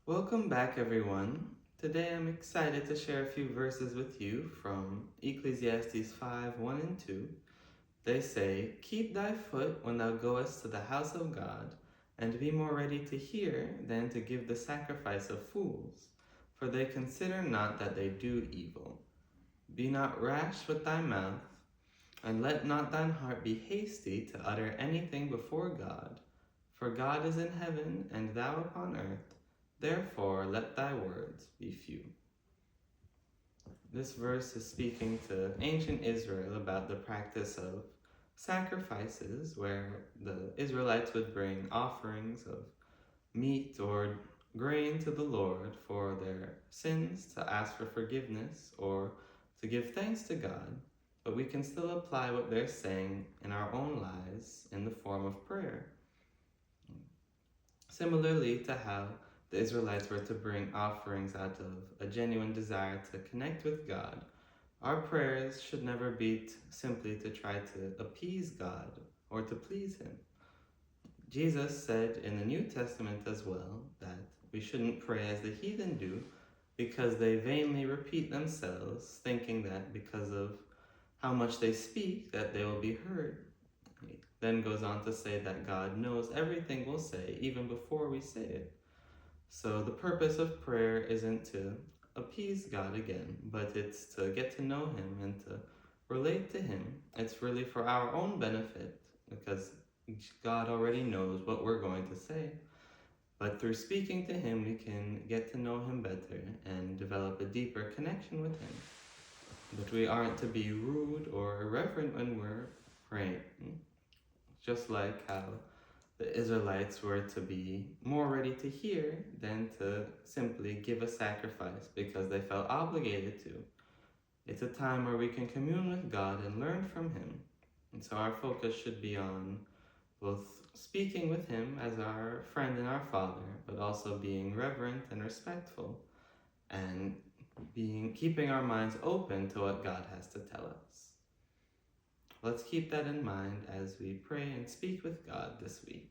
Welcome back, everyone. Today I'm excited to share a few verses with you from Ecclesiastes 5 1 and 2. They say, "Keep thy foot when thou goest to the house of God, and be more ready to hear than to give the sacrifice of fools, for they consider not that they do evil. Be not rash with thy mouth, and let not thine heart be hasty to utter anything before God. For God is in heaven, and thou upon earth. Therefore let thy words be few." This verse is speaking to ancient Israel about the practice of sacrifices, where the Israelites would bring offerings of meat or grain to the Lord for their sins, to ask for forgiveness, or to give thanks to God. But we can still apply what they're saying in our own lives in the form of prayer. Similarly to how the Israelites were to bring offerings out of a genuine desire to connect with God, our prayers should never be simply to try to appease God or to please Him. Jesus said in the New Testament as well that we shouldn't pray as the heathen do, because they vainly repeat themselves, thinking that because of how much they speak that they will be heard. He then goes on to say that God knows everything we'll say even before we say it. So the purpose of prayer isn't to appease God again, but it's to get to know Him and to relate to Him. It's really for our own benefit, because God already knows what we're going to say. But through speaking to Him, we can get to know Him better and develop a deeper connection with Him. But we aren't to be rude or irreverent when we're praying. Just like how the Israelites were to be more ready to hear than to simply give a sacrifice because they felt obligated to. It's a time where we can commune with God and learn from Him. And so our focus should be on both speaking with Him as our friend and our Father, but also being reverent and respectful, and keeping our minds open to what God has to tell us. Let's keep that in mind as we pray and speak with God this week.